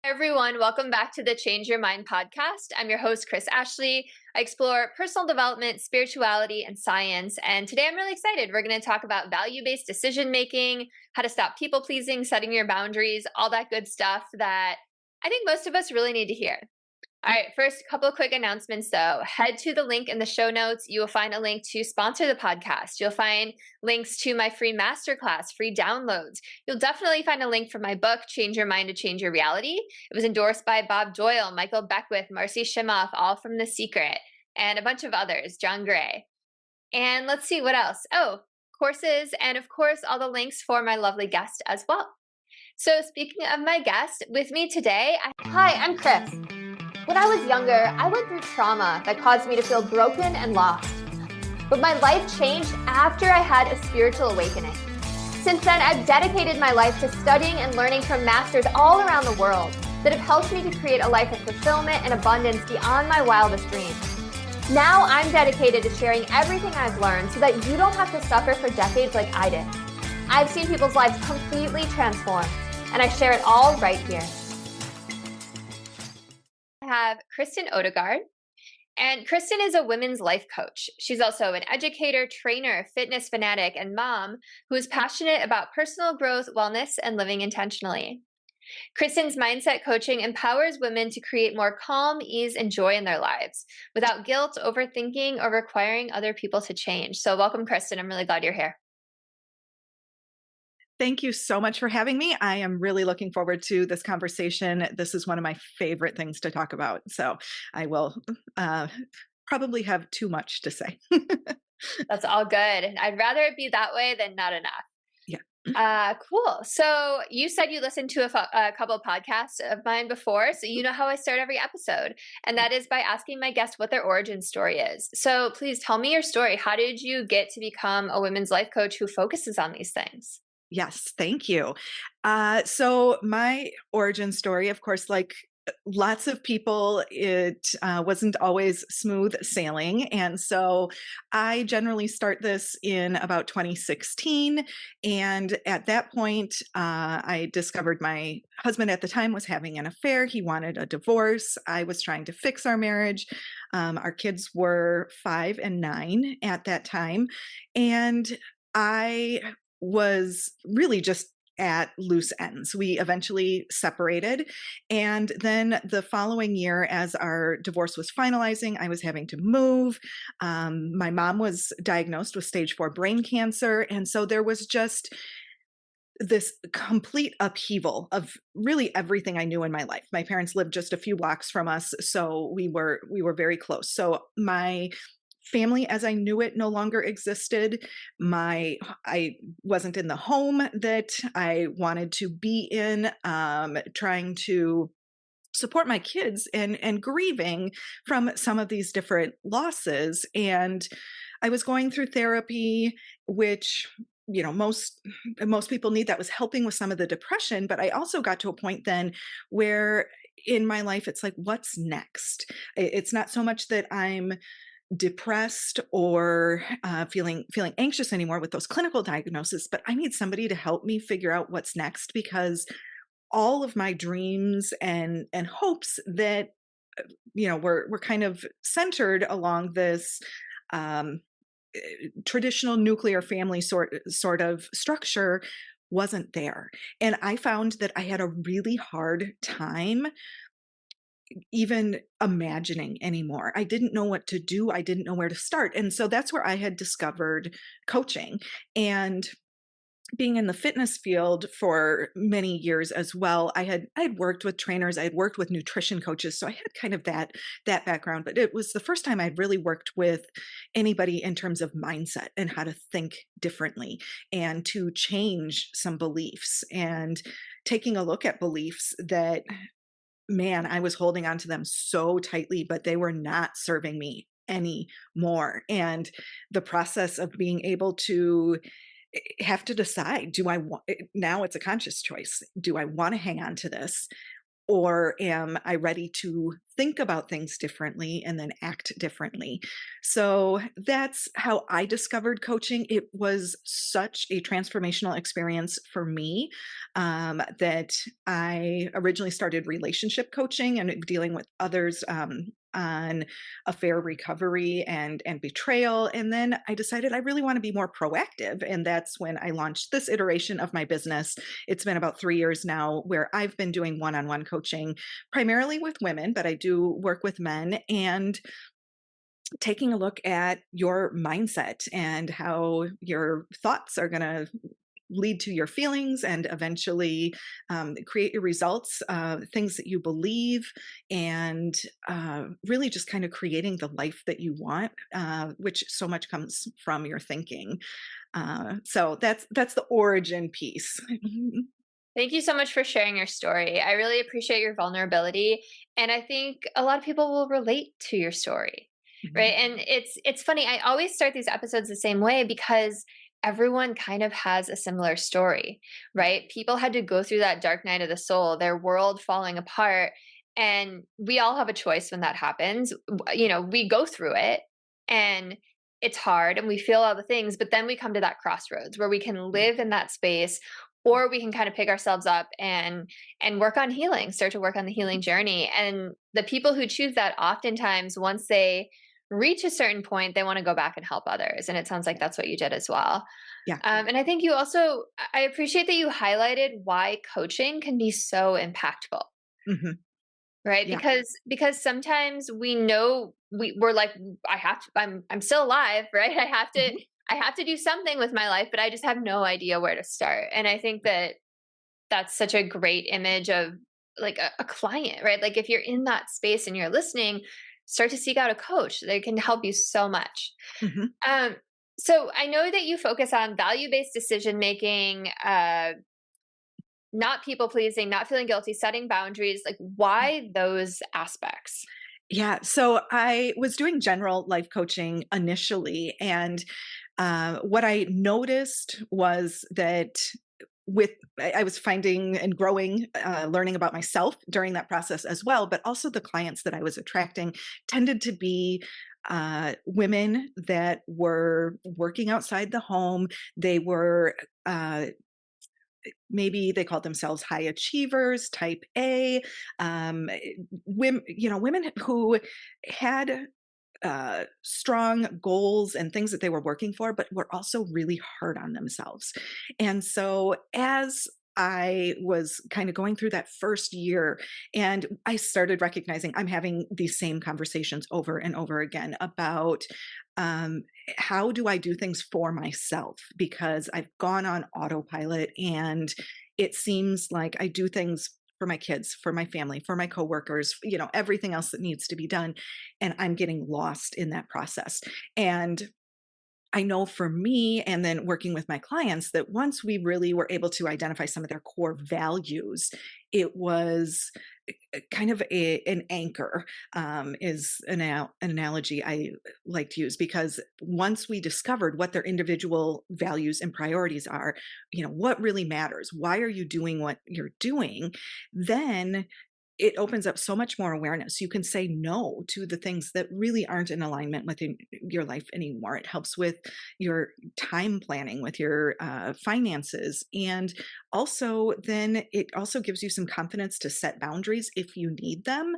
Everyone, welcome back to the Change Your Mind podcast. I'm your host, Chris Ashley. I explore personal development, spirituality, and science. And today I'm really excited. We're going to talk about value based decision making, how to stop people pleasing, setting your boundaries, all that good stuff that I think most of us really need to hear. All right, first, a couple of quick announcements though. Head to the link in the show notes. You will find a link to sponsor the podcast. You'll find links to my free masterclass, free downloads. You'll definitely find a link for my book, Change Your Mind to Change Your Reality. It was endorsed by Bob Doyle, Michael Beckwith, Marcy Shimoff, all from The Secret, and a bunch of others, John Gray. And let's see what else. Oh, courses, and of course, all the links for my lovely guest as well. So speaking of my guest, with me today, Hi, I'm Chris. When I was younger, I went through trauma that caused me to feel broken and lost. But my life changed after I had a spiritual awakening. Since then, I've dedicated my life to studying and learning from masters all around the world that have helped me to create a life of fulfillment and abundance beyond my wildest dreams. Now I'm dedicated to sharing everything I've learned so that you don't have to suffer for decades like I did. I've seen people's lives completely transformed, and I share it all right here. Have Kristen Odegaard. And Kristen is a women's life coach. She's also an educator, trainer, fitness fanatic, and mom who is passionate about personal growth, wellness, and living intentionally. Kristen's mindset coaching empowers women to create more calm, ease, and joy in their lives without guilt, overthinking, or requiring other people to change. So welcome, Kristen. I'm really glad you're here. Thank you so much for having me. I am really looking forward to this conversation. This is one of my favorite things to talk about. So I will probably have too much to say. That's all good. I'd rather it be that way than not enough. Yeah. Cool. So you said you listened to a couple of podcasts of mine before, so you know how I start every episode, and that is by asking my guests what their origin story is. So please tell me your story. How did you get to become a women's life coach who focuses on these things? Yes, thank you. So my origin story, of course, like lots of people, it wasn't always smooth sailing. And so I generally start this in about 2016. And at that point, I discovered my husband at the time was having an affair. He wanted a divorce. I was trying to fix our marriage. Our kids were 5 and 9 at that time. And I was really just at loose ends. We eventually separated. And then the following year, as our divorce was finalizing, I was having to move. My mom was diagnosed with stage 4 brain cancer. And so there was just this complete upheaval of really everything I knew in my life. My parents lived just a few blocks from us, so we were very close. So my family as I knew it no longer existed. I wasn't in the home that I wanted to be in, trying to support my kids and grieving from some of these different losses. And I was going through therapy, which most people need. That was helping with some of the depression. But I also got to a point then where in my life it's like, what's next? It's not so much that I'm depressed or feeling anxious anymore with those clinical diagnoses, but I need somebody to help me figure out what's next, because all of my dreams and hopes that were kind of centered along this traditional nuclear family sort of structure wasn't there. And I found that I had a really hard time even imagining anymore. I didn't know what to do. I didn't know where to start. And so that's where I had discovered coaching. And being in the fitness field for many years as well, I had worked with trainers, I had worked with nutrition coaches, so I had kind of that background. But it was the first time I'd really worked with anybody in terms of mindset and how to think differently and to change some beliefs, and taking a look at beliefs that, man, I was holding on to them so tightly, but they were not serving me anymore. And the process of being able to have to decide, do I want, now it's a conscious choice. Do I want to hang on to this? or am I ready to think about things differently and then act differently? So that's how I discovered coaching. It was such a transformational experience for me, that I originally started relationship coaching and dealing with others, on affair recovery and betrayal. And then I decided I really want to be more proactive. And that's when I launched this iteration of my business. It's been about 3 years now where I've been doing one-on-one coaching, primarily with women, but I do work with men, and taking a look at your mindset and how your thoughts are going to lead to your feelings and eventually create your results, things that you believe, and really just kind of creating the life that you want, which so much comes from your thinking. So that's the origin piece. Thank you so much for sharing your story. I really appreciate your vulnerability, and I think a lot of people will relate to your story. Right? Mhm. And it's funny, I always start these episodes the same way because everyone kind of has a similar story, right? People had to go through that dark night of the soul, their world falling apart, and we all have a choice when that happens. We go through it, and it's hard and we feel all the things, but then we come to that crossroads where we can Yeah. live in that space, or we can kind of pick ourselves up and work on healing, start to work on the healing journey. And the people who choose that, oftentimes once they reach a certain point, they want to go back and help others, and it sounds like that's what you did as well. Yeah. And I think you also, I appreciate that you highlighted why coaching can be so impactful, Hmm. right? Yeah. Because sometimes we know we're like, I have to, I'm still alive, right? Mhm. I have to do something with my life, but I just have no idea where to start. And I think that that's such a great image of like a client, right? Like if you're in that space and you're listening, start to seek out a coach. They can help you so much. Hmm. Um, so I know that you focus on value-based decision making, not people pleasing, not feeling guilty, setting boundaries. Like, why those aspects? Yeah. So I was doing general life coaching initially, and what I noticed was that with I was finding and growing, learning about myself during that process as well, but also the clients that I was attracting tended to be women that were working outside the home. They were uh, maybe they called themselves high achievers, type A, women, women who had strong goals and things that they were working for, but were also really hard on themselves. And so as I was kind of going through that first year, and I started recognizing I'm having these same conversations over and over again about um, how do I do things for myself? Because I've gone on autopilot, and it seems like I do things for my kids, for my family, for my coworkers, everything else that needs to be done. And I'm getting lost in that process. And I know for me, and then working with my clients, that once we really were able to identify some of their core values, it was kind of an anchor, is an analogy I like to use, because once we discovered what their individual values and priorities are, what really matters, why are you doing what you're doing, then it opens up so much more awareness. You can say no to the things that really aren't in alignment with your life anymore. It helps with your time planning, with your finances. And also, then it also gives you some confidence to set boundaries if you need them,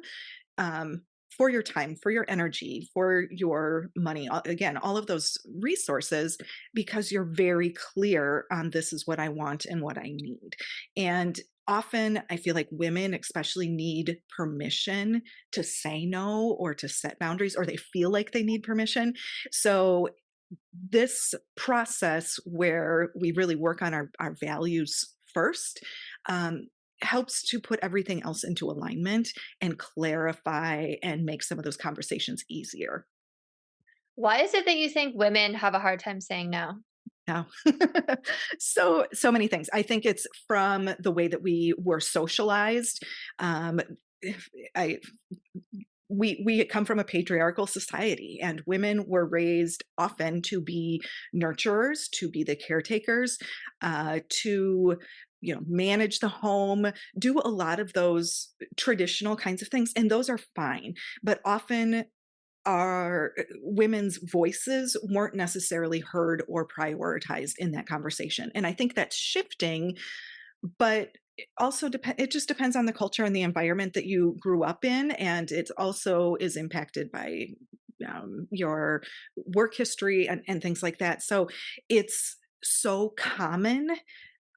um, for your time, for your energy, for your money. Again, all of those resources, because you're very clear on this is what I want and what I need. And often I feel like women especially need permission to say no or to set boundaries, or they feel like they need permission. So this process where we really work on our values first, um, helps to put everything else into alignment and clarify and make some of those conversations easier. Why is it that you think women have a hard time saying no? Yeah. So many things. I think it's from the way that we were socialized. If I we come from a patriarchal society, and women were raised often to be nurturers, to be the caretakers, to manage the home, do a lot of those traditional kinds of things, and those are fine. But often our women's voices weren't necessarily heard or prioritized in that conversation. And I think that's shifting, but it just depends on the culture and the environment that you grew up in, and it also is impacted by your work history and things like that. So it's so common,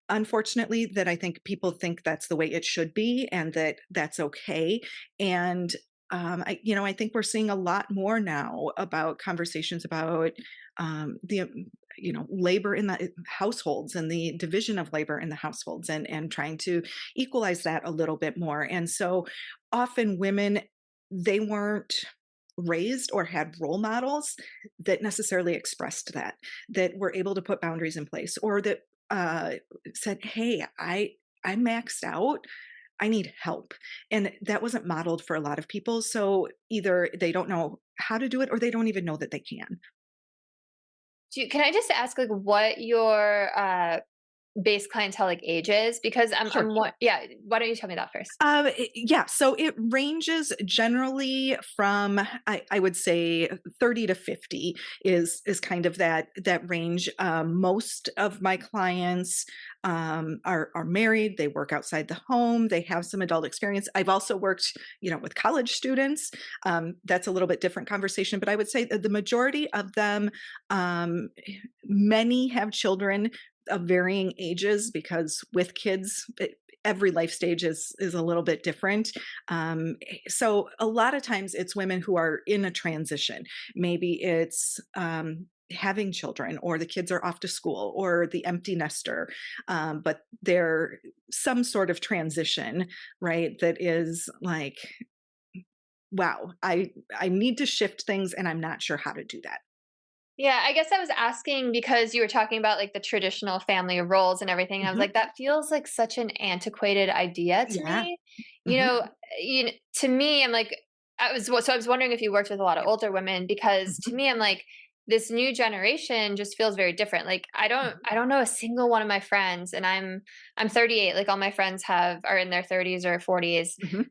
unfortunately, that I think people think that's the way it should be and that that's okay. And I think we're seeing a lot more now about conversations about the labor in the households and the division of labor in the households, and trying to equalize that a little bit more. And so often women, they weren't raised or had role models that necessarily expressed that were able to put boundaries in place, or that said, hey, I'm maxed out, I need help. And that wasn't modeled for a lot of people. So either they don't know how to do it, or they don't even know that they can. Can I just ask like what your base clientele like age is? Because Sure. yeah, why don't you tell me that first? Yeah, so it ranges generally from, I would say, 30 to 50 is kind of that range. Most of my clients are married. They work outside the home. They have some adult experience. I've also worked, with college students. That's a little bit different conversation, but I would say that the majority of them, many have children of varying ages, because with kids, every life stage is a little bit different. So a lot of times it's women who are in a transition. Maybe it's having children, or the kids are off to school, or the empty nester, but they're some sort of transition, right? That is like, wow, I need to shift things, and I'm not sure how to do that. Yeah, I guess I was asking because you were talking about like the traditional family roles and everything. And I was Mhm. like, that feels like such an antiquated idea to Yeah. me. You Hmm. know, to me, I'm like, I was wondering if you worked with a lot of older women, because to Hmm. me, I'm like, this new generation just feels very different. Like I don't know a single one of my friends, and I'm 38. Like all my friends are in their 30s or 40s. Hmm.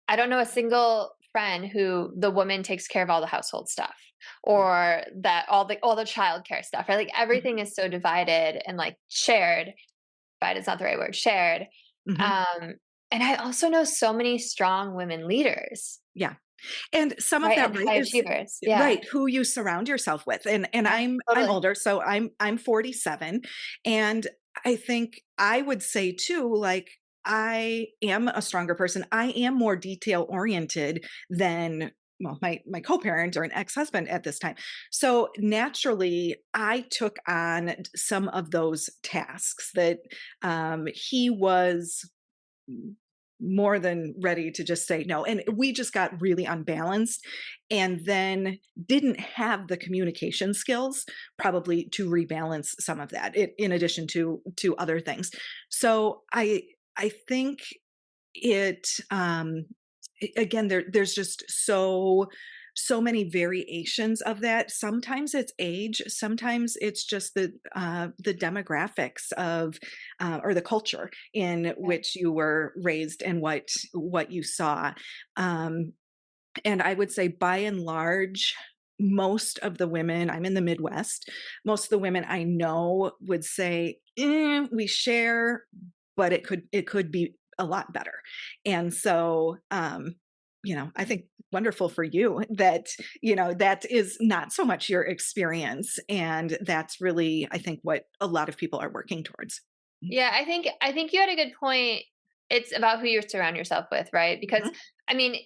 I don't know a single friend who the woman takes care of all the household stuff, or that all the childcare stuff, right? Like everything is so divided and like shared. Divided is not the right word. Shared. Hmm. Um, and I also know so many strong women leaders, Yeah. And some of right? that, And right, high is achievers. Yeah. right, who you surround yourself with. And Yeah. I'm Totally. older, so I'm 47, and I think I would say too, like, I am a stronger person. I am more detail oriented than, well, my co-parent or an ex-husband at this time. So naturally, I took on some of those tasks that he was more than ready to just say no. And we just got really unbalanced, and then didn't have the communication skills probably to rebalance some of that, in addition to other things. So I think it again, there's just so many variations of that. Sometimes it's age, sometimes it's just the demographics of or the culture in Yeah. which you were raised, and what you saw. um and I would say, by and large, most of the women, I'm in the Midwest, most of the women I know would say, we share, but it could be a lot better. And so, I think wonderful for you that, that is not so much your experience. And that's really, I think, what a lot of people are working towards. Yeah, I think you had a good point. It's about who you surround yourself with, right? Because Mhm. I mean,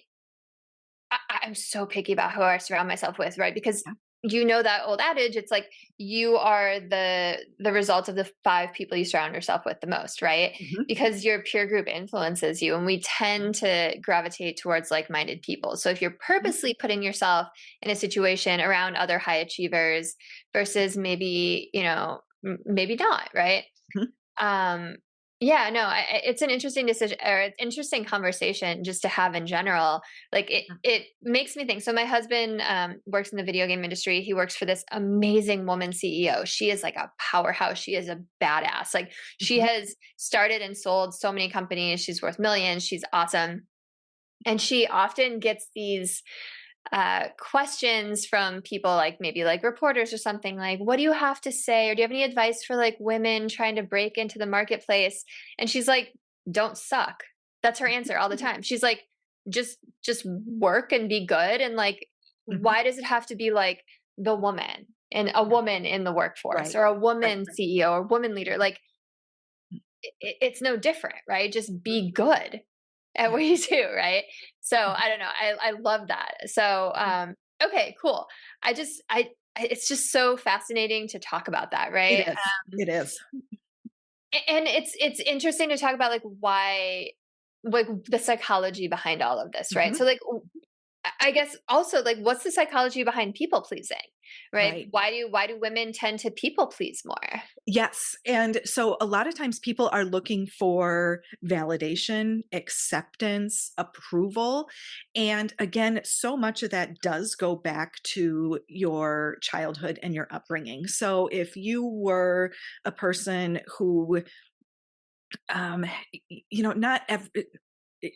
I'm so picky about who I surround myself with, right? Because Yeah. you know that old adage, it's like you are the result of the 5 people you surround yourself with the most, right? Mhm. Because your peer group influences you, and we tend to gravitate towards like-minded people. So if you're Mhm. purposely putting yourself in a situation around other high achievers versus maybe, maybe not, right? Mhm. Um, Yeah, no, it's an interesting decision or it's interesting conversation just to have in general. Like it makes me think. So my husband works in the video game industry. He works for this amazing woman CEO. She is like a powerhouse. She is a badass. Like she Mhm. has started and sold so many companies. She's worth millions. She's awesome. And she often gets these questions from people like maybe like reporters or something like, what do you have to say? Or do you have any advice for like women trying to break into the marketplace? And she's like, don't suck. That's her answer all the time. She's like, just work and be good. And like, Mhm. why does it have to be like the woman and a Yeah. woman in the workforce Right. or a Right. woman CEO or woman leader? Like, it's no different, right? Just Mhm. be good at Yeah. what you do, right? So Mhm. I don't know. I love that. So okay, cool. It's just so fascinating to talk about that, It right? is. It is. And it's interesting to talk about like why like the psychology behind all of this, right? Mhm. So like I guess also like what's the psychology behind people pleasing, right? Right. Why do women tend to people please more? Yes. And so a lot of times people are looking for validation, acceptance, approval. And again, so much of that does go back to your childhood and your upbringing. So if you were a person who, um, not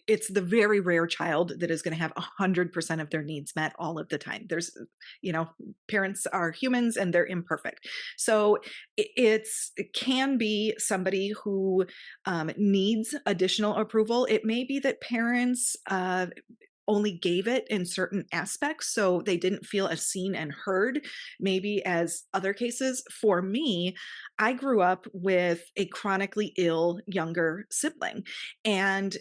it's the very rare child that is going to have 100% of their needs met all of the time. You know, parents are humans and they're imperfect. So it can be somebody who needs additional approval. It may be that parents only gave it in certain aspects, so they didn't feel as seen and heard, maybe as other cases. For me, I grew up with a chronically ill younger sibling, and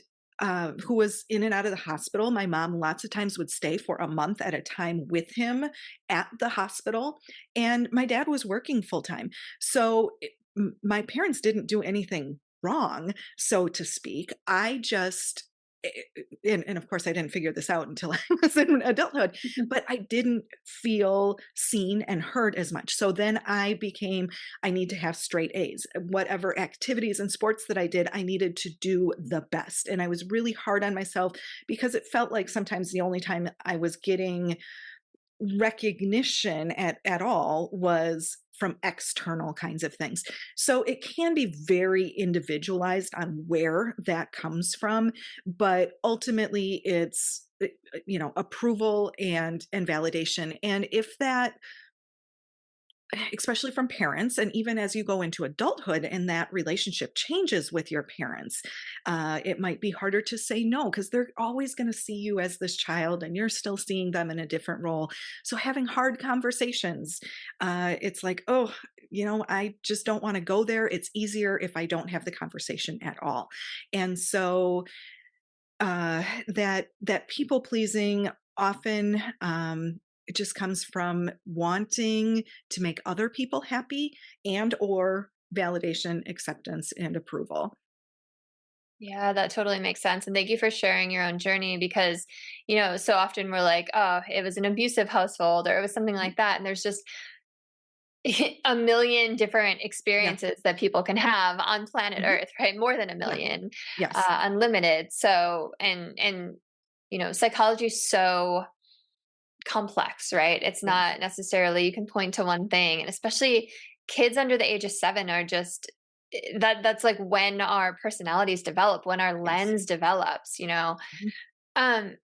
who was in and out of the hospital. My mom lots of times would stay for a month at a time with him at the hospital, and my dad was working full time. So my parents didn't do anything wrong, so to speak. I just and of course I didn't figure this out until I was in adulthood, but I didn't feel seen and heard as much. So then I need to have straight A's. Whatever activities and sports that I did, I needed to do the best. And I was really hard on myself because it felt like sometimes the only time I was getting recognition at all was from external kinds of things. So it can be very individualized on where that comes from, but ultimately it's approval and validation. And if that, especially from parents, and even as you go into adulthood and that relationship changes with your parents, it might be harder to say no because they're always going to see you as this child and you're still seeing them in a different role. So having hard conversations, it's like, oh, I just don't want to go there. It's easier if I don't have the conversation at all. And so that people pleasing often, it just comes from wanting to make other people happy and or validation, acceptance, and approval. Yeah, that totally makes sense. And thank you for sharing your own journey because, so often we're like, oh, it was an abusive household or it was something Mhm. like that. And there's just a million different Yeah. experiences that people can have on planet Mhm. Earth, right? More than a Yeah. million, Yes. unlimited. So, and, psychology is so complex, right? It's Yes. not necessarily you can point to one thing, and especially kids under the age of 7 are just that's like when our personalities develop, when our Yes. lens develops, Mhm. Um,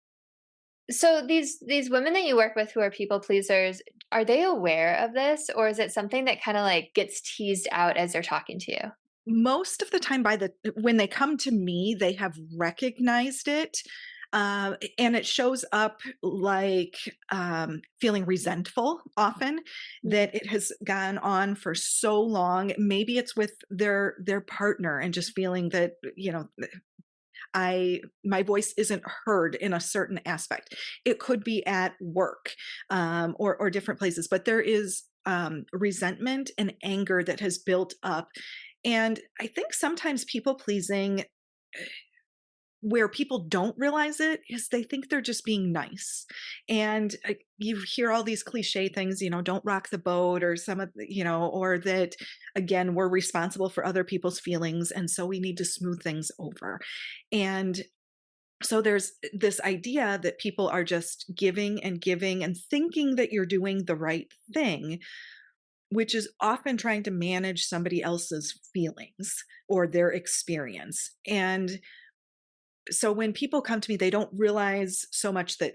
so these women that you work with who are people pleasers, are they aware of this or is it something that kind of like gets teased out as they're talking to you? Most of the time when they come to me, they have recognized it, and it shows up like, feeling resentful often that it has gone on for so long. Maybe it's with their partner and just feeling that, I my voice isn't heard in a certain aspect. It could be at work, or different places, but there is, resentment and anger that has built up. And I think sometimes people pleasing where people don't realize it is they think they're just being nice. And you hear all these cliche things, don't rock the boat, or some of or that, again, we're responsible for other people's feelings. And so we need to smooth things over. And so there's this idea that people are just giving and giving and thinking that you're doing the right thing, which is often trying to manage somebody else's feelings or their experience. And so when people come to me, they don't realize so much that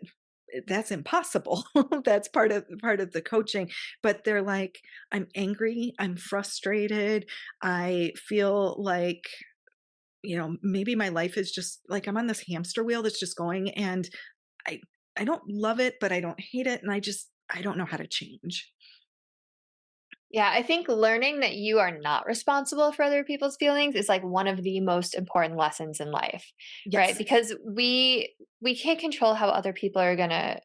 that's impossible. That's part of the coaching, but they're like, I'm angry, I'm frustrated, I feel like, maybe my life is just like I'm on this hamster wheel that's just going, and I I don't love it, but I don't hate it, and I don't know how to change. Yeah, I think learning that you are not responsible for other people's feelings is like one of the most important lessons in life, right? Yes. Because we can't control how other people are going to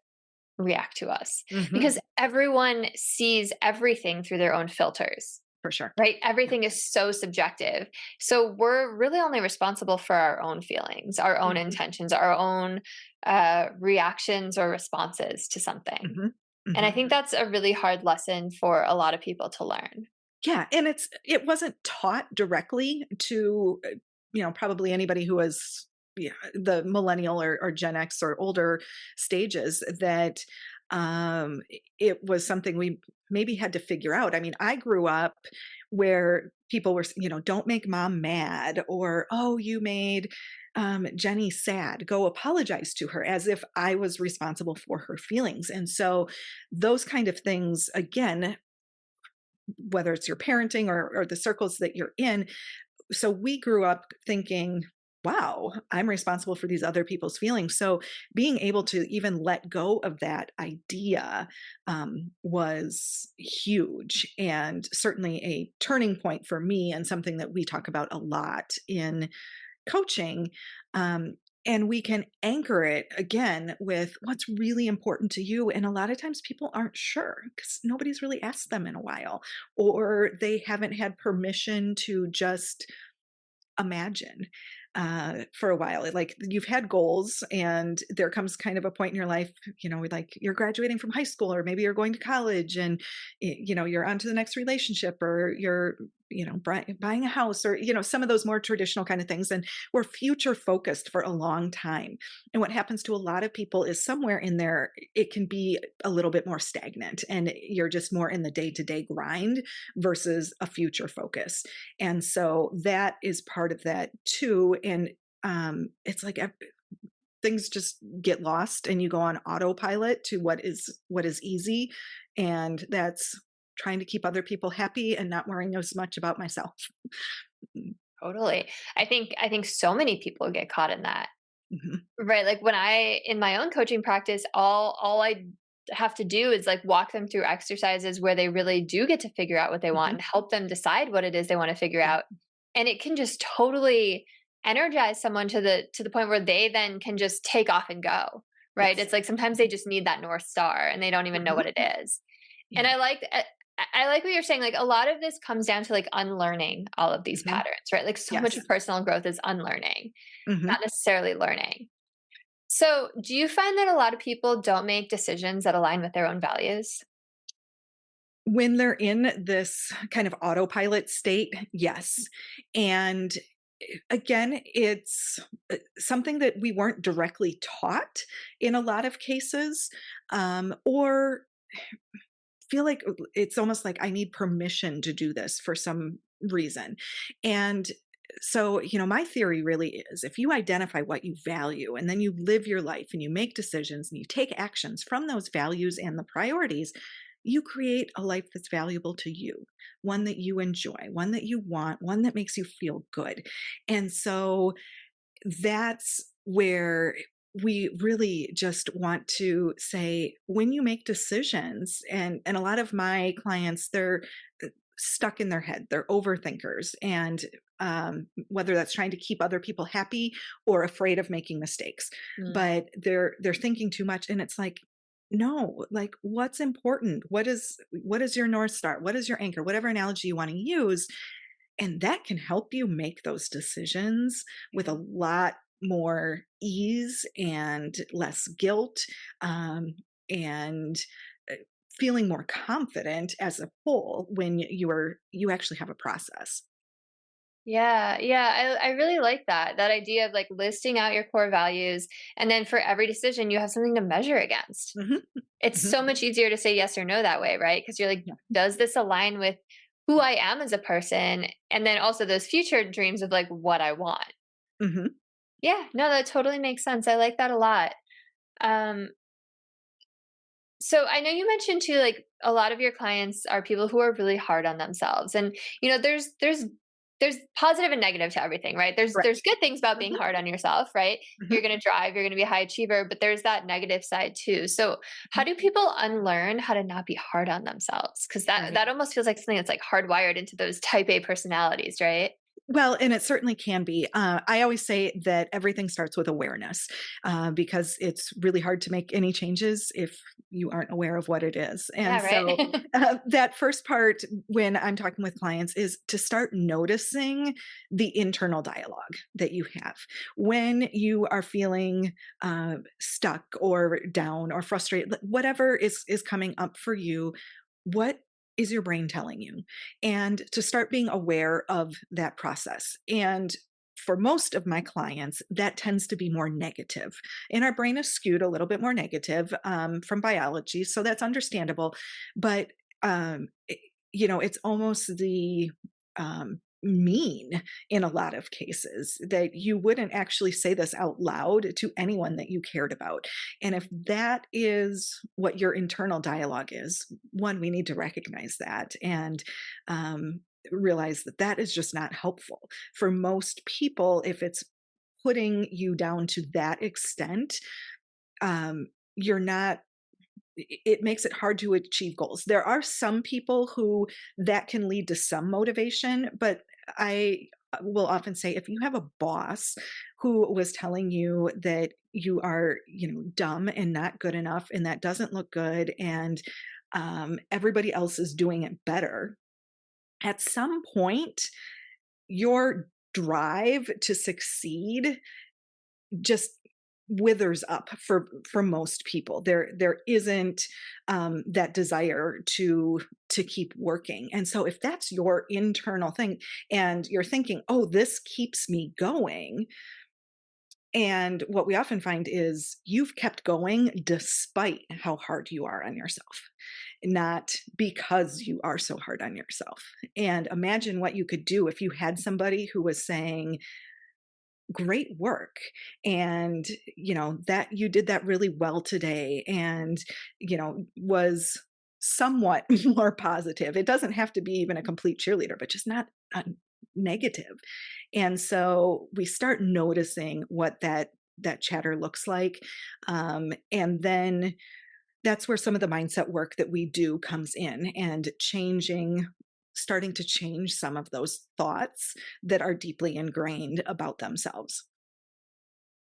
react to us Mhm. because everyone sees everything through their own filters. For sure. Right? Yeah. Everything is so subjective. So we're really only responsible for our own feelings, our own Mhm. intentions, our own reactions or responses to something. Mhm. And I Mhm. think that's a really hard lesson for a lot of people to learn. Yeah, and it wasn't taught directly to, probably anybody who was, yeah, the millennial or Gen X or older stages, that it was something we maybe had to figure out. I mean, I grew up where people were, don't make mom mad, or, oh, you made Jenny sad, go apologize to her, as if I was responsible for her feelings. And so those kind of things, again, whether it's your parenting or the circles that you're in. So we grew up thinking, wow, I'm responsible for these other people's feelings. So being able to even let go of that idea was huge, and certainly a turning point for me, and something that we talk about a lot in coaching. Um, and we can anchor it again with what's really important to you. And a lot of times people aren't sure because nobody's really asked them in a while, or they haven't had permission to just imagine for a while. Like, you've had goals, and there comes kind of a point in your life, like you're graduating from high school, or maybe you're going to college, and you're on to the next relationship, or you're buying a house, or some of those more traditional kind of things, and we're future focused for a long time. And what happens to a lot of people is somewhere in there it can be a little bit more stagnant, and you're just more in the day-to-day grind versus a future focus. And so that is part of that too. And it's like things just get lost, and you go on autopilot to what is easy, and that's trying to keep other people happy and not worrying as much about myself. Totally. I think so many people get caught in that. Mhm. Right, like, when I in my own coaching practice, all I have to do is, like, walk them through exercises where they really do get to figure out what they want Mhm. and help them decide what it is they wanna figure Yeah. out, and it can just totally energize someone to the point where they then can just take off and go, right? Yes. It's like sometimes they just need that North Star, and they don't even know Mhm. what it is, and Yeah. I like what you're saying, like, a lot of this comes down to, like, unlearning all of these Mhm. patterns, right? Like, so much Yes. of personal growth is unlearning, Mhm. not necessarily learning. So, do you find that a lot of people don't make decisions that align with their own values? When they're in this kind of autopilot state, yes. And again, it's something that we weren't directly taught in a lot of cases, or feel like it's almost like I need permission to do this for some reason. And so, my theory really is, if you identify what you value, and then you live your life and you make decisions and you take actions from those values and the priorities, you create a life that's valuable to you, one that you enjoy, one that you want, one that makes you feel good. And so that's where we really just want to say, when you make decisions, and a lot of my clients, they're stuck in their head, they're overthinkers, and whether that's trying to keep other people happy or afraid of making mistakes, Mm, but they're thinking too much. And it's like, no, like, what's important, what is your North Star, what is your anchor, whatever analogy you want to use, and that can help you make those decisions with a yeah. lot more ease and less guilt, um, and uh, feeling more confident as a whole when you actually have a process. Yeah, yeah, I really like that idea of like listing out your core values, and then for every decision you have something to measure against. Mhm, It's mhm, so much easier to say yes or no that way, right? Because you're like, yeah, does this align with who I am as a person? And then also those future dreams of like what I want. mhm, Yeah, no, that totally makes sense. I like that a lot. Um, so I know you mentioned too, like a lot of your clients are people who are really hard on themselves, and there's positive and negative to everything, right? right. There's good things about being Mhm, hard on yourself, right? mhm, You're going to drive, you're going to be a high achiever, but there's that negative side too. So how mhm, do people unlearn how to not be hard on themselves? Because right. that almost feels like something that's like hardwired into those type A personalities, right? Well, and it certainly can be. I always say that everything starts with awareness, because it's really hard to make any changes if you aren't aware of what it is. Yeah, And so right. that first part, when I'm talking with clients, is to start noticing the internal dialogue that you have when you are feeling stuck or down or frustrated, whatever is coming up for you. What is your brain telling you? And to start being aware of that process. And for most of my clients, that tends to be more negative. And our brain is skewed a little bit more negative, from biology. So that's understandable. But, it's almost the mean in a lot of cases that you wouldn't actually say this out loud to anyone that you cared about. And if that is what your internal dialogue is, one, we need to recognize that and realize that that is just not helpful. For most people, if it's putting you down to that extent, you're not it makes it hard to achieve goals. There are some people who that can lead to some motivation, but I will often say if you have a boss who was telling you that you are, dumb and not good enough and that doesn't look good and everybody else is doing it better, at some point your drive to succeed just withers up for most people. There isn't that desire to keep working. And so if that's your internal thing and you're thinking, oh, this keeps me going, and what we often find is you've kept going despite how hard you are on yourself, not because you are so hard on yourself. And imagine what you could do if you had somebody who was saying, great work, and that you did that really well today, and was somewhat more positive. It doesn't have to be even a complete cheerleader, but just not negative. And so we start noticing what that chatter looks like, and then that's where some of the mindset work that we do comes in, and starting to change some of those thoughts that are deeply ingrained about themselves.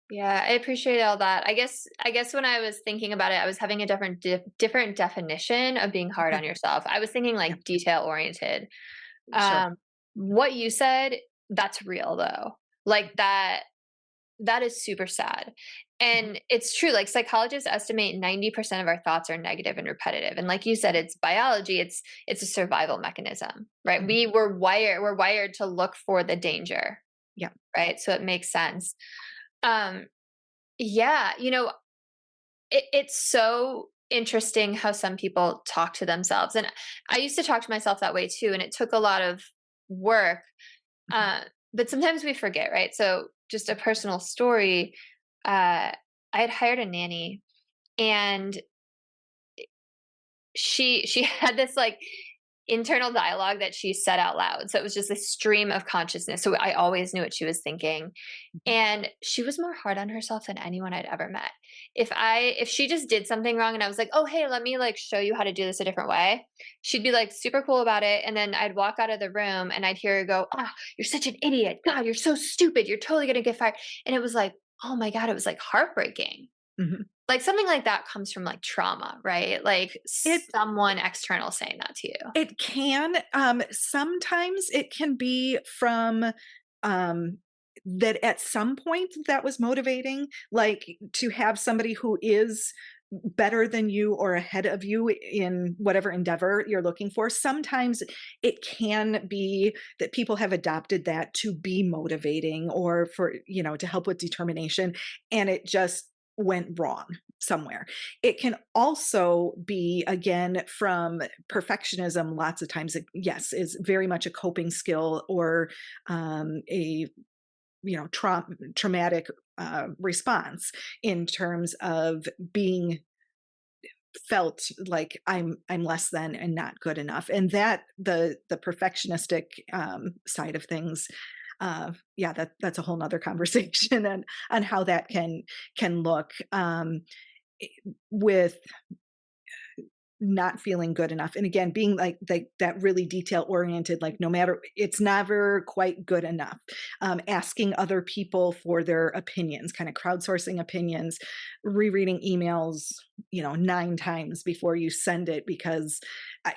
Yeah, I appreciate all that. I guess when I was thinking about it, I was having a different definition of being hard Okay. on yourself. I was thinking Yeah, like detail oriented. sure. Um, what you said, that's real though. Like that is super sad. Mhm, And it's true, like psychologists estimate 90% of our thoughts are negative and repetitive. And like you said, mhm, it's biology, it's a survival mechanism, right? mhm. We're wired to look for the danger, Yeah. right? So it makes sense. Um, yeah, it's so interesting how some people talk to themselves. And I used to talk to myself that way too. And it took a lot of work. Mhm, Uh, but sometimes we forget, right? So just a personal story. I had hired a nanny, and she had this like internal dialogue that she said out loud. So it was just a stream of consciousness. So I always knew what she was thinking. mhm, And she was more hard on herself than anyone I'd ever met. If she just did something wrong and I was like, "Oh, hey, let me like show you how to do this a different way." She'd be like super cool about it, and then I'd walk out of the room and I'd hear her go, "Ah, you're such an idiot. God, you're so stupid. You're totally going to get fired." And it was like, "Oh my god, it was like heartbreaking." mhm. Like something like that comes from like trauma, right? Like It someone external saying that to you. it can, sometimes it can be from, um that at some point that was motivating, like to have somebody who is better than you or ahead of you in whatever endeavor you're looking for. Sometimes it can be that people have adopted that to be motivating or for, to help with determination, and it just went wrong somewhere. It can also be, again, from perfectionism. Lots of times, yes, is very much a coping skill or a traumatic response in terms of being felt like I'm less than and not good enough, and that the perfectionistic side of things, yeah, that's a whole nother conversation on how that can look, with not feeling good enough. And again, being like that really detail oriented, like no matter, it's never quite good enough. Asking other people for their opinions, kind of crowdsourcing opinions, rereading emails, 9 times before you send it because I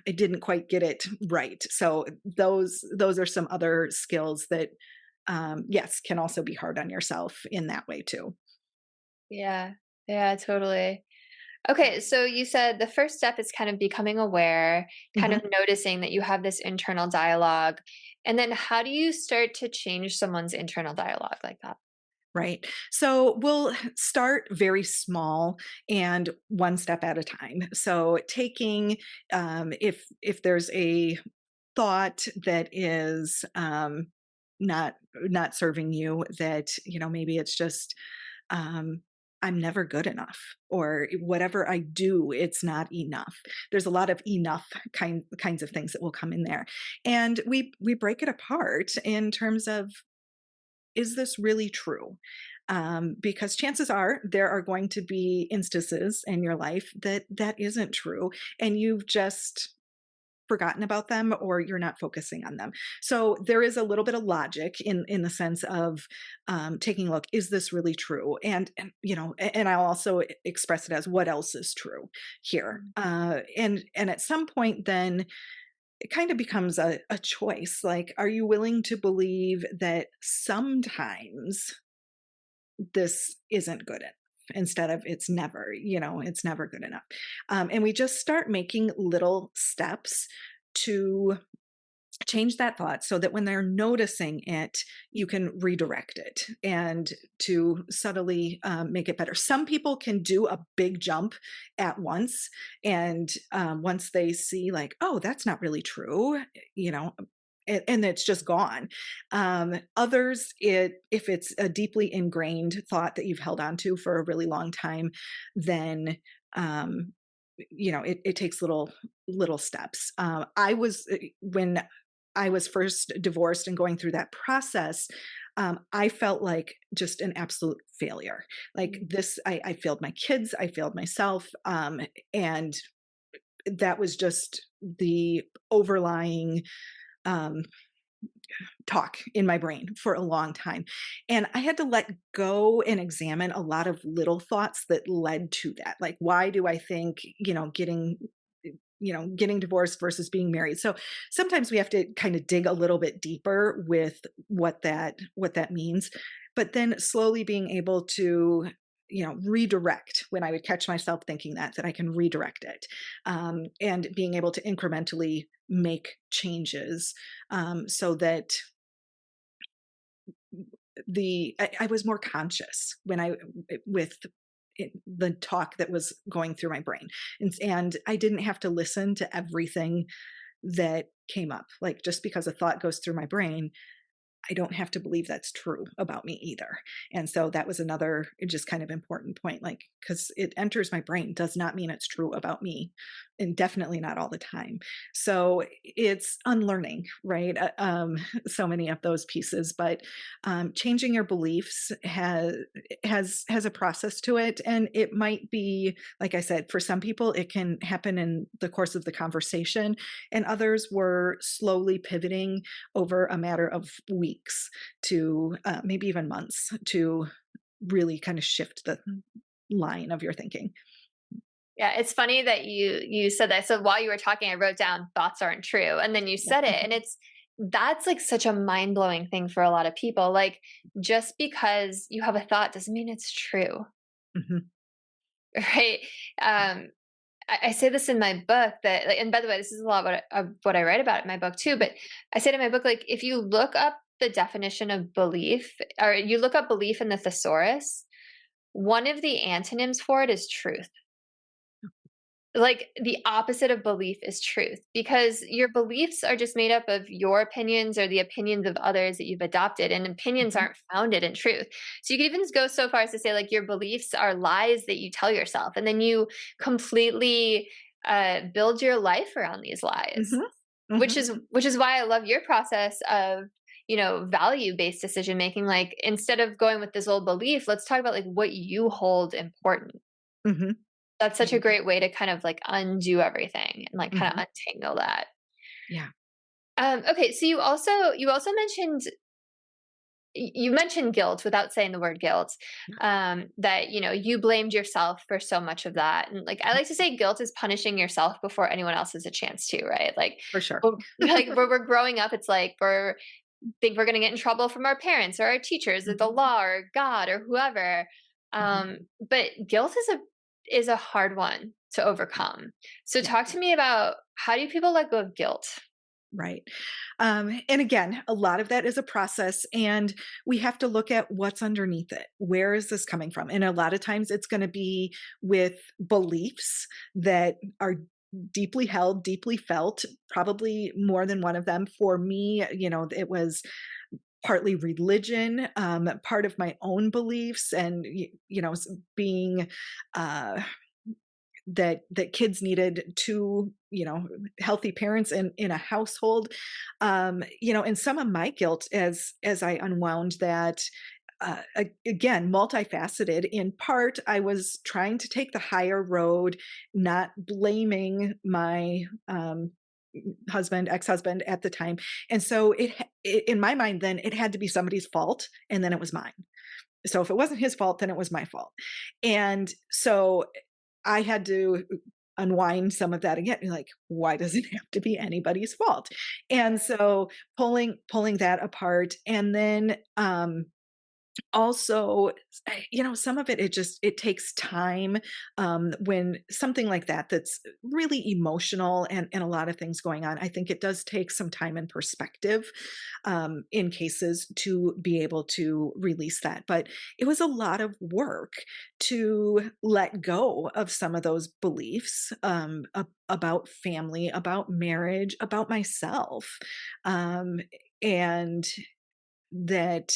didn't quite get it right. So those are some other skills that, yes, can also be hard on yourself in that way too. Yeah. Yeah, totally. Okay, so you said the first step is kind of becoming aware, kind Mhm. of noticing that you have this internal dialogue. And then how do you start to change someone's internal dialogue like that? Right. So we'll start very small and one step at a time. So taking, if there's a thought that is not serving you, that maybe it's just, um, I'm never good enough, or whatever I do, it's not enough. There's a lot of enough kinds of things that will come in there, and we break it apart in terms of, is this really true? Because chances are there are going to be instances in your life that isn't true, and you've just forgotten about them or you're not focusing on them. So there is a little bit of logic in the sense of, taking a look, is this really true? And I'll also express it as, what else is true here? Mm. And at some point, then it kind of becomes a choice. Like, are you willing to believe that sometimes this isn't good enough, instead of it's never good enough? And we just start making little steps to change that thought so that when they're noticing it, you can redirect it and to subtly, make it better. Some people can do a big jump at once, and once they see, like, oh, that's not really true, you know and it's just gone. Others, if it's a deeply ingrained thought that you've held on to for a really long time, then, um, it takes little steps. I was When I was first divorced and going through that process, I felt like just an absolute failure. Like Mm. this, I failed my kids, I failed myself, and that was just the overlying, um, talk in my brain for a long time. And I had to let go and examine a lot of little thoughts that led to that. Like, why do I think, getting divorced versus being married? So sometimes we have to kind of dig a little bit deeper with what that means, but then slowly being able to, redirect when I would catch myself thinking that I can redirect it, and being able to incrementally make changes, so that I was more conscious when with the talk that was going through my brain, and I didn't have to listen to everything that came up. Like, just because a thought goes through my brain, I don't have to believe that's true about me either. And so that was another just kind of important point, like, because it enters my brain does not mean it's true about me, and definitely not all the time. So it's unlearning, right? So many of those pieces, but changing your beliefs has a process to it, and it might be, like I said, for some people it can happen in the course of the conversation, and others were slowly pivoting over a matter of weeks to, maybe even months, to really kind of shift the line of your thinking. Yeah, it's funny that you said that. So while you were talking, I wrote down thoughts aren't true, and then you said it, and that's like such a mind-blowing thing for a lot of people. Like, just because you have a thought doesn't mean it's true, Mhm. right? Um, I say this in my book that, like, and by the way, this is a lot of what I write about in my book too. But I said in my book, like, if you look up the definition of belief, or you look up belief in the thesaurus, one of the antonyms for it is truth. Like, the opposite of belief is truth, because your beliefs are just made up of your opinions or the opinions of others that you've adopted, and opinions Mhm. aren't founded in truth. So you could even just go so far as to say, like, your beliefs are lies that you tell yourself, and then you completely build your life around these lies, Mhm. which Mhm. is why I love your process of, value based decision making. Like, instead of going with this old belief, let's talk about like what you hold important. Mhm. That's such a Yeah. great way to kind of like undo everything and like kind Mhm. of untangle that. Yeah. Okay, so you also mentioned, you mentioned guilt without saying the word guilt. Yeah. That you blamed yourself for so much of that, and like I Mhm. like to say, guilt is punishing yourself before anyone else has a chance to, right? Like, For sure. like we're growing up, it's like we're think we're going to get in trouble from our parents or our teachers or the Mhm. law or God or whoever. Mhm. But guilt is a hard one to overcome. So Yeah. talk to me about, how do people let go of guilt? Right. And again, a lot of that is a process, and we have to look at what's underneath it. Where is this coming from? And a lot of times it's going to be with beliefs that are deeply held, deeply felt, probably more than one of them. For me, it was partly religion, part of my own beliefs, and being uh, that kids needed two healthy parents in a household. And some of my guilt as I unwound that, again, multifaceted. In part, I was trying to take the higher road, not blaming my husband, ex-husband at the time. And so in my mind, then it had to be somebody's fault, and then it was mine. So if it wasn't his fault, then it was my fault. And so I had to unwind some of that again. Like, why does it have to be anybody's fault? And so pulling that apart, and then also, some of it takes time, when something like that's really emotional, and a lot of things going on. I think it does take some time and perspective, in cases, to be able to release that. But it was a lot of work to let go of some of those beliefs, about family, about marriage, about myself, and that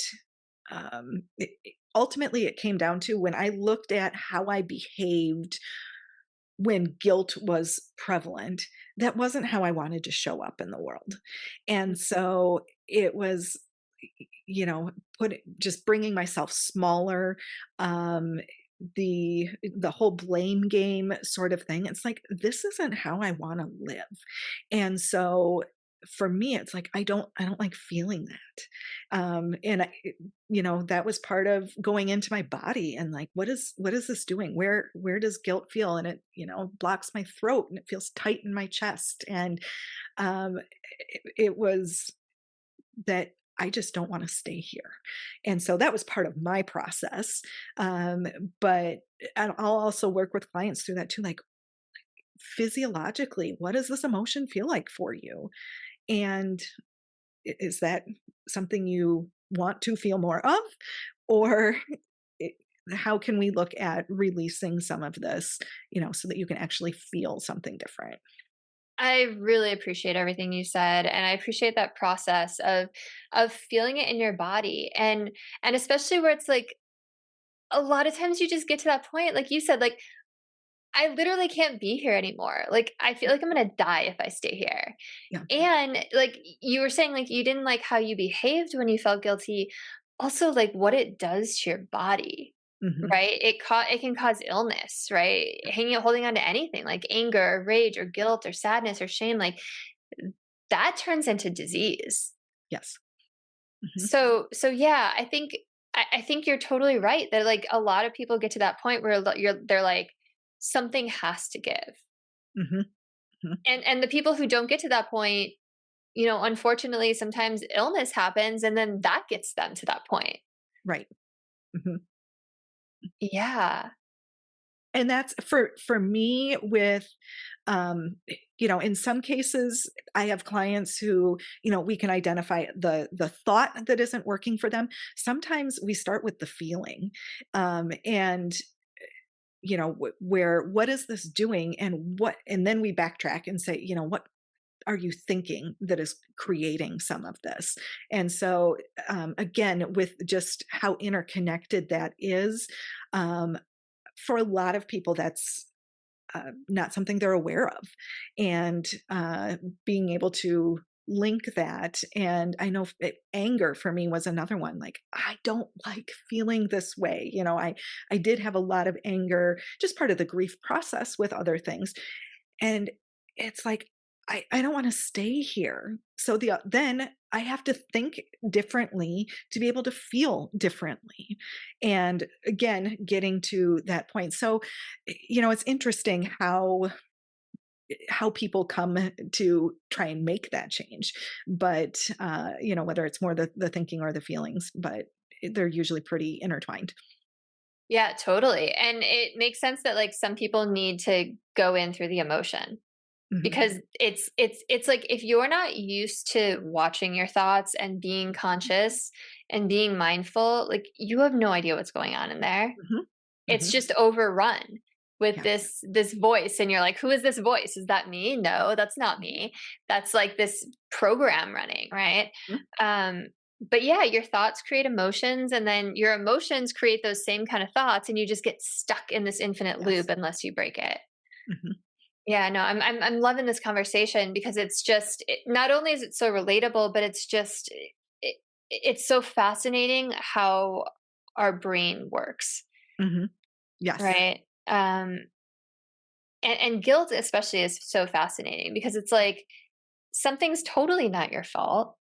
ultimately it came down to, when I looked at how I behaved when guilt was prevalent, that wasn't how I wanted to show up in the world. And so it was, you know, just bringing myself smaller, um, the whole blame game sort of thing. It's like, this isn't how I want to live. And so for me, it's like, I don't like feeling that. And that was part of going into my body, and like, what is this doing? Where does guilt feel? And it, blocks my throat, and it feels tight in my chest. And it was that I just don't want to stay here. And so that was part of my process. Um, but I'll also work with clients through that too. Like, physiologically, what does this emotion feel like for you? And is that something you want to feel more of? Or it, how can we look at releasing some of this, so that you can actually feel something different? I really appreciate everything you said, and I appreciate that process of feeling it in your body, and especially where it's like, a lot of times you just get to that point, like you said, like, I literally can't be here anymore. Like, I feel like I'm gonna die if I stay here. Yeah. And like you were saying, like, you didn't like how you behaved when you felt guilty. Also, like, what it does to your body, Hmm. right? It can cause illness, right? Holding on to anything like anger, or rage, or guilt, or sadness, or shame, like that turns into disease. Yes. Hmm. So yeah, I think you're totally right that like a lot of people get to that point where they're like, something has to give. Hmm. Hmm. And the people who don't get to that point, unfortunately, sometimes illness happens and then that gets them to that point. Right. Mhm. Yeah. And that's for me with, in some cases, I have clients who, we can identify the thought that isn't working for them. Sometimes we start with the feeling, and where what is this doing, and then we backtrack and say, what are you thinking that is creating some of this? And so, again, with just how interconnected that is, um, for a lot of people, that's not something they're aware of. And being able to link that. And I know anger for me was another one. Like, I don't like feeling this way. I did have a lot of anger, just part of the grief process with other things. And it's like, I don't want to stay here. So then I have to think differently to be able to feel differently. And again, getting to that point. So, it's interesting how people come to try and make that change. But whether it's more the thinking or the feelings, but they're usually pretty intertwined. Yeah, totally. And it makes sense that like some people need to go in through the emotion Mhm. because it's like if you're not used to watching your thoughts and being conscious and being mindful, like you have no idea what's going on in there. Mhm. It's Mhm. just overrun with Yeah. this voice and you're like, who is this voice? Is that me? No, that's not me. That's like this program running, right? Mhm. um but yeah, your thoughts create emotions and then your emotions create those same kind of thoughts and you just get stuck in this infinite loop Yes. unless you break it. Mhm. Yeah, no, I'm loving this conversation because it's just not only is it so relatable, but it's just it's so fascinating how our brain works, Mhm. Yes. right? And guilt especially is so fascinating because it's like something's totally not your fault,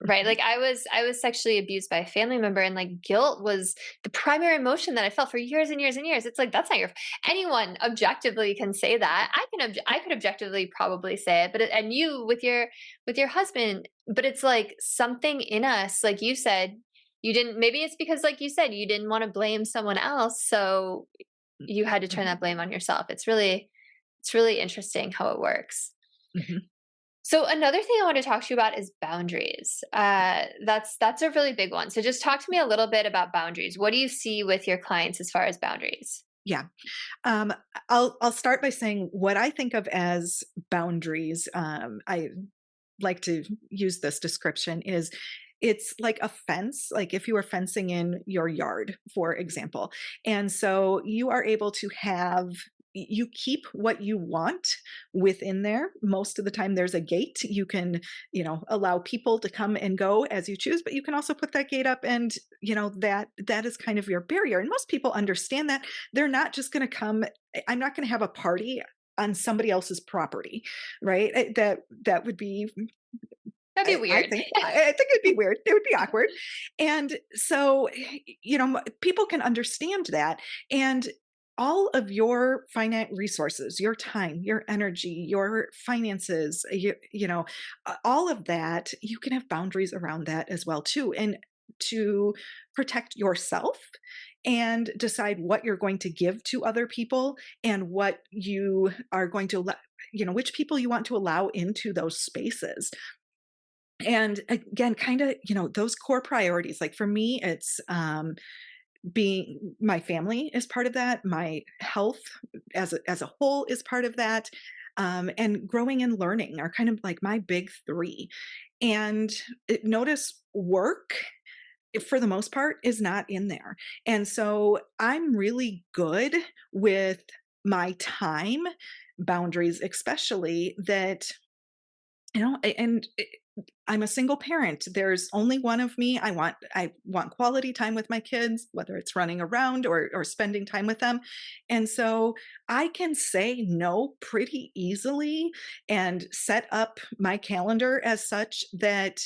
right? Mhm. Like I was sexually abused by a family member and like guilt was the primary emotion that I felt for years and years and years. It's like that's not your anyone objectively can say that. I could objectively probably say it, but and you with your husband, but it's like something in us, like you said, you didn't, maybe it's because like you said, you didn't want to blame someone else, so you had to turn Mhm. that blame on yourself. It's really interesting how it works. Mhm. So another thing I want to talk to you about is boundaries. That's a really big one. So just talk to me a little bit about boundaries. What do you see with your clients as far as boundaries? Yeah. Um, I'll start by saying what I think of as boundaries. I like to use this description is it's like a fence, like if you were fencing in your yard, for example. And so you are able to you keep what you want within there. Most of the time there's a gate. You can, allow people to come and go as you choose, but you can also put that gate up and, that is kind of your barrier. And most people understand that they're not just going to come. I'm not going to have a party on somebody else's property, right? That would be That'd be I weird. think I think it'd be weird. It would be awkward. And so, people can understand that. And all of your finite resources, your time, your energy, your finances, all of that, you can have boundaries around that as well too. And to protect yourself and decide what you're going to give to other people and what you are going to let, which people you want to allow into those spaces. And again, kind of, those core priorities. Like for me, it's being my family is part of that. My health as a whole is part of that. And growing and learning are kind of like my big three. And notice work, for the most part, is not in there. And so I'm really good with my time boundaries, especially that, and I'm a single parent. There's only one of me. I want quality time with my kids, whether it's running around or spending time with them. And so I can say no pretty easily and set up my calendar as such that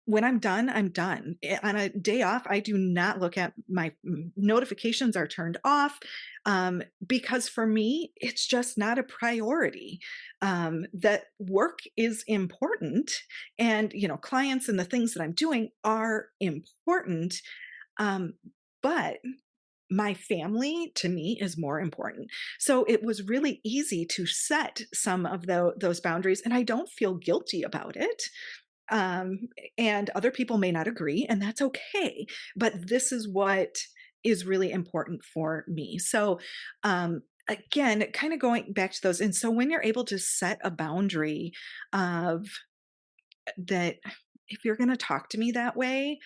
when I'm done, I'm done. On a day off, I do not look at my notifications are turned off. because for me, it's just not a priority. That work is important, and clients and the things that I'm doing are important. Um, but my family to me is more important. So it was really easy to set some of those boundaries, and I don't feel guilty about it. Um, and other people may not agree, and that's okay. But this is what is really important for me. So, again, kind of going back to those. And so when you're able to set a boundary of that, if you're going to talk to me that way,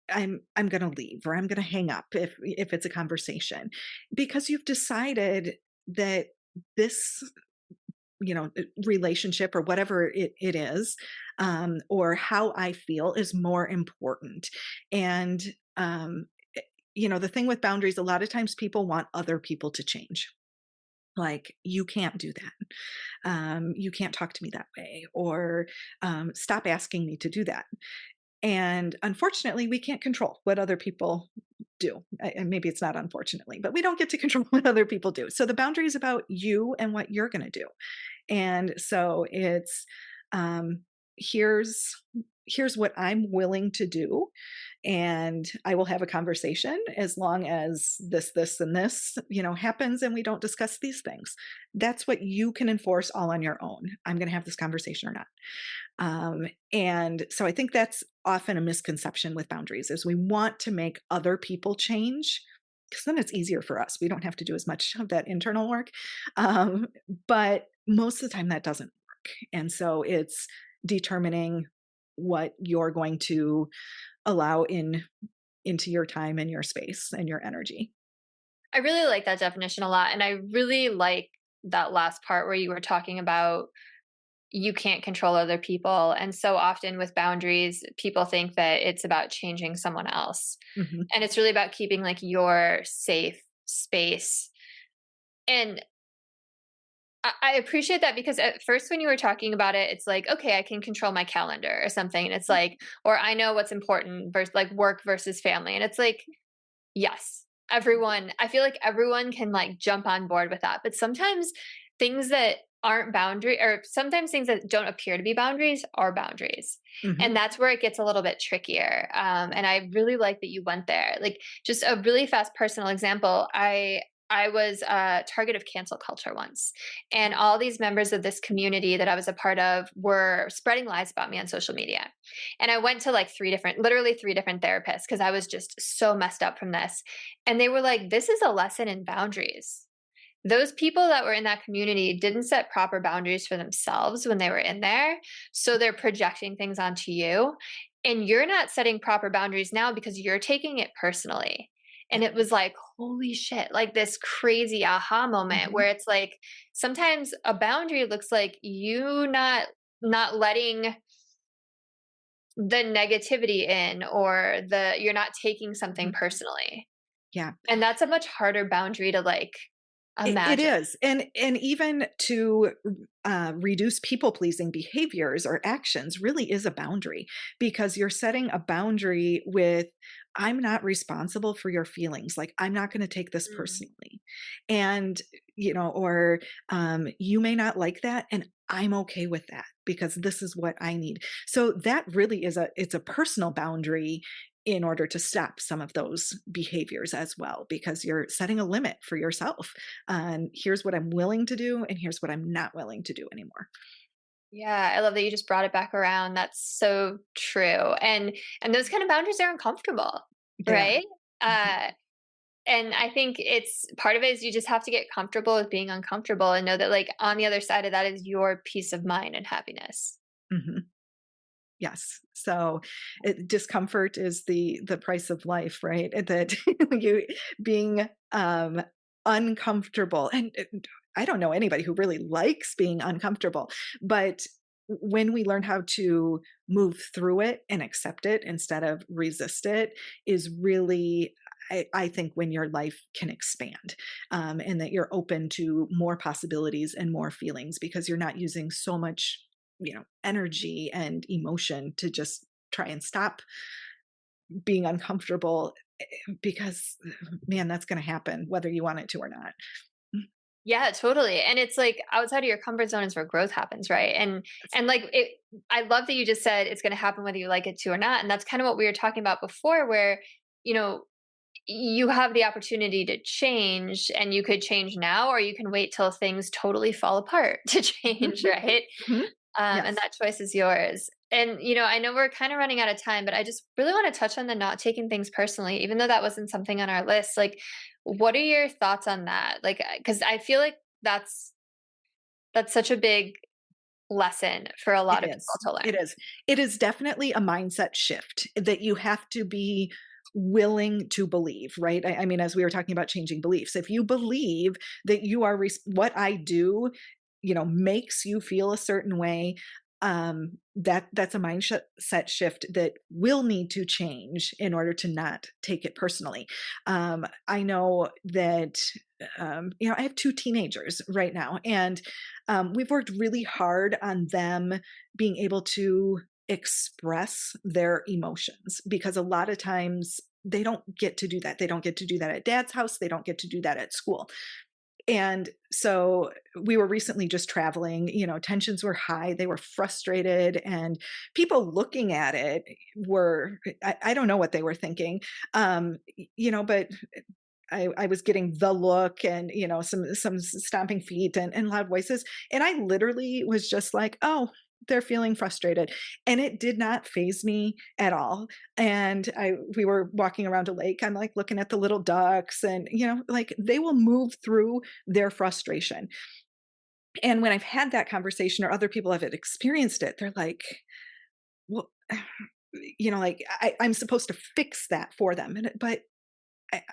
I'm going to leave, or I'm going to hang up if it's a conversation, because you've decided that this relationship or whatever it is, or how I feel is more important. And um the thing with boundaries, a lot of times people want other people to change. Like, you can't do that. You can't talk to me that way, or stop asking me to do that. And unfortunately, we can't control what other people do. And maybe it's not unfortunately, but we don't get to control what other people do. So the boundary is about you and what you're going to do. And so it's, um, here's here's what I'm willing to do, and I will have a conversation as long as this and this happens, and we don't discuss these things. That's what you can enforce all on your own. I'm going to have this conversation or not. And so I think that's often a misconception with boundaries, is we want to make other people change, because then it's easier for us. We don't have to do as much of that internal work. Um, but most of the time that doesn't work. And so it's determining what you're going to allow into your time and your space and your energy. I really like that definition a lot. And I really like that last part where you were talking about you can't control other people. And so often with boundaries, people think that it's about changing someone else. Mhm. And it's really about keeping like your safe space. And I appreciate that, because at first when you were talking about it, it's like, okay, I can control my calendar or something. And it's like, or I know what's important versus like work versus family. And it's like, yes, everyone, I feel like everyone can like jump on board with that. But sometimes things that aren't boundary, or sometimes things that don't appear to be boundaries, are boundaries. Mhm. And that's where it gets a little bit trickier. And I really like that you went there. Like, just a really fast personal example. I was a target of cancel culture once, and all these members of this community that I was a part of were spreading lies about me on social media. And I went to like literally three different therapists, because I was just so messed up from this. And they were like, this is a lesson in boundaries. Those people that were in that community didn't set proper boundaries for themselves when they were in there. So they're projecting things onto you. And you're not setting proper boundaries now because you're taking it personally. And it was like, holy shit, like this crazy aha moment Mhm. where it's like sometimes a boundary looks like you not letting the negativity in, or you're not taking something Mhm. personally. Yeah. And that's a much harder boundary to like It imagine. is, and even to reduce people pleasing behaviors or actions really is a boundary, because you're setting a boundary with, I'm not responsible for your feelings. Like, I'm not going to take this Mm. personally, and or you may not like that, and I'm okay with that because this is what I need. So that really is it's a personal boundary in order to stop some of those behaviors as well, because you're setting a limit for yourself. And here's what I'm willing to do, and here's what I'm not willing to do anymore. Yeah, I love that you just brought it back around. That's so true. And those kind of boundaries are uncomfortable, They are. right? Mhm. Uh and I think it's part of it is you just have to get comfortable with being uncomfortable and know that like on the other side of that is your peace of mind and happiness. Mhm. Yes. So discomfort is the price of life, right? That you being uncomfortable, and I don't know anybody who really likes being uncomfortable, but when we learn how to move through it and accept it instead of resist it, is really, I think, when your life can expand, and that you're open to more possibilities and more feelings, because you're not using so much energy and emotion to just try and stop being uncomfortable. because man, that's going to happen whether you want it to or not. Yeah, totally. And it's like outside of your comfort zone is where growth happens, right? And like it I love that you just said it's going to happen whether you like it to or not. And that's kind of what we were talking about before where, you know, you have the opportunity to change and you could change now or you can wait till things totally fall apart to change, right? Mhm. And Yes, that choice is yours. And I know we're kind of running out of time, but I just really want to touch on the not taking things personally, even though that wasn't something on our list. Like, what are your thoughts on that? Like, because I feel like that's such a big lesson for a lot it of people is. to It learn. is. It is definitely a mindset shift that you have to be willing to believe, right? I mean, as we were talking about changing beliefs, if you believe that you are what I do, makes you feel a certain way, that's a mindset shift that will need to change in order to not take it personally. I know that I have two teenagers right now, and we've worked really hard on them being able to express their emotions, because a lot of times they don't get to do that. They don't get to do that at dad's house. They don't get to do that at school. And so we were recently just traveling, tensions were high, they were frustrated, and people looking at it were, I don't know what they were thinking. But I was getting the look, and some stomping feet, and loud voices, and I literally was just like, oh, they're feeling frustrated, and it did not phase me at all. And we were walking around a lake, I'm like looking at the little ducks, and like they will move through their frustration. And when I've had that conversation or other people have experienced it, they're like, well, like I'm supposed to fix that for them, but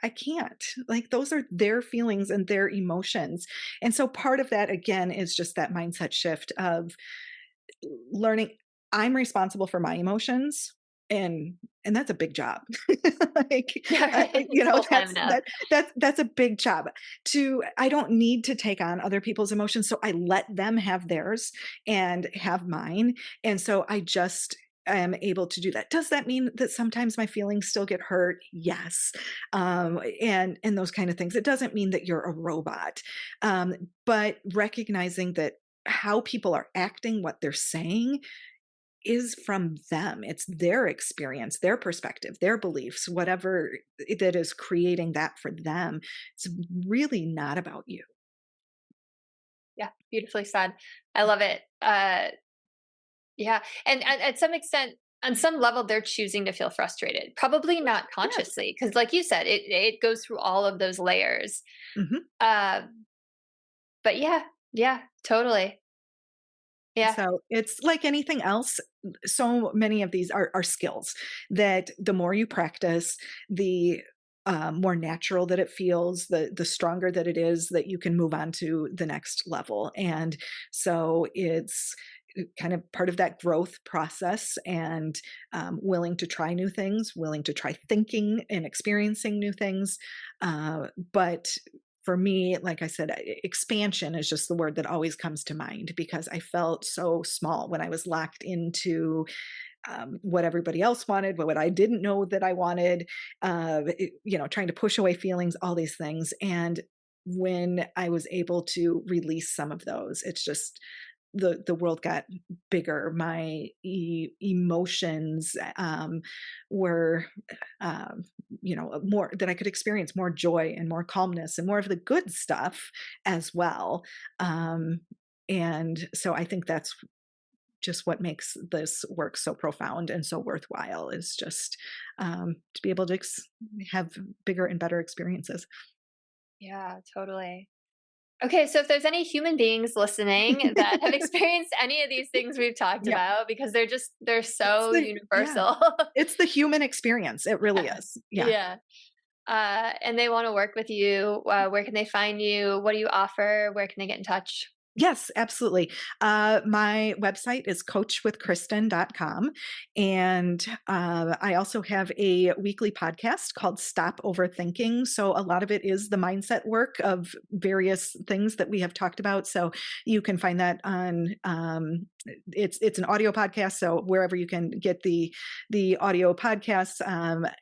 I can't. Like, those are their feelings and their emotions. And so part of that, again, is just that mindset shift of learning I'm responsible for my emotions. And that's a big job. Like, Yeah, right. It's full time enough. that's a big job. I don't need to take on other people's emotions, so I let them have theirs and have mine. And so I just am able to do that. Does that mean that sometimes my feelings still get hurt? Yes. And those kind of things. It doesn't mean that you're a robot. But recognizing that how people are acting, what they're saying, is from them. It's their experience, their perspective, their beliefs, whatever that is creating that for them. It's really not about you. Yeah, beautifully said. I love it. Yeah, and at some extent, on some level, they're choosing to feel frustrated. Probably not Yes. consciously, because, like you said, it goes through all of those layers. Mhm. Uh, but yeah, yeah, totally. Yeah, So it's like anything else. So many of these are skills that the more you practice, the more natural that it feels, the stronger that it is that you can move on to the next level. And so it's kind of part of that growth process, and willing to try new things, willing to try thinking and experiencing new things. But for me, like I said, expansion is just the word that always comes to mind, because I felt so small when I was locked into what everybody else wanted, but what I didn't know that I wanted, trying to push away feelings, all these things. And when I was able to release some of those, it's just the world got bigger. My emotions were more, that I could experience more joy and more calmness and more of the good stuff as well. um and so I think that's just what makes this work so profound and so worthwhile, is just to be able to have bigger and better experiences. yeah, totally. Okay, so if there's any human beings listening that have experienced any of these things we've talked Yeah, about, because they're it's so yeah, universal. it's the human experience. It really Yeah. is. Yeah. Yeah. And they want to work with you, where can they find you? What do you offer? Where can they get in touch? Yes, absolutely. My website is coachwithkristen.com. And I also have a weekly podcast called Stop Overthinking. So a lot of it is the mindset work of various things that we have talked about. So you can find that on it's an audio podcast. So wherever you can get the audio podcasts,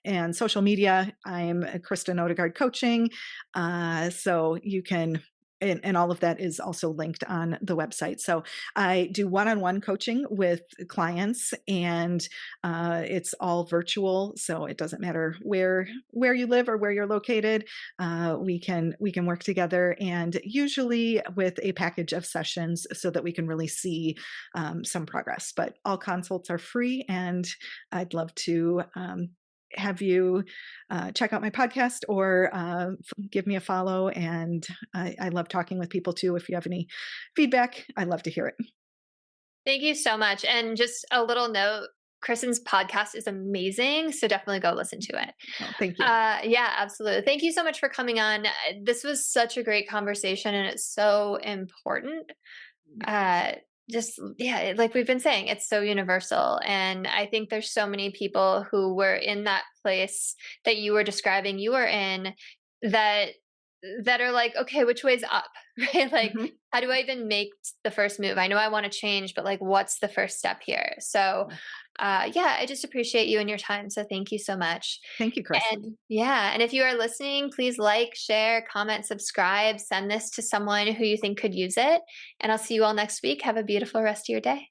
and social media, I'm Kristen Odegaard Coaching. So you can, and all of that is also linked on the website. So I do one-on-one coaching with clients, and it's all virtual. So it doesn't matter where you live or where you're located. We can work together, and usually with a package of sessions so that we can really see some progress. But all consults are free, and I'd love to have you check out my podcast, or give me a follow. And I love talking with people too. If you have any feedback, I'd love to hear it. Thank you so much. And just a little note, Kristen's podcast is amazing. So definitely go listen to it. Oh, thank you. Yeah, absolutely. Thank you so much for coming on. This was such a great conversation and it's so important. Uh, just, yeah, like we've been saying, it's so universal. And I think there's so many people who were in that place that you were describing you were in, that are like, okay, which way's up? Right? Like, Mhm. how do I even make the first move? I know I want to change, but like, what's the first step here? So, yeah, I just appreciate you and your time. So thank you so much. Thank you, Chris. And yeah, and if you are listening, please like, share, comment, subscribe, send this to someone who you think could use it. And I'll see you all next week. Have a beautiful rest of your day.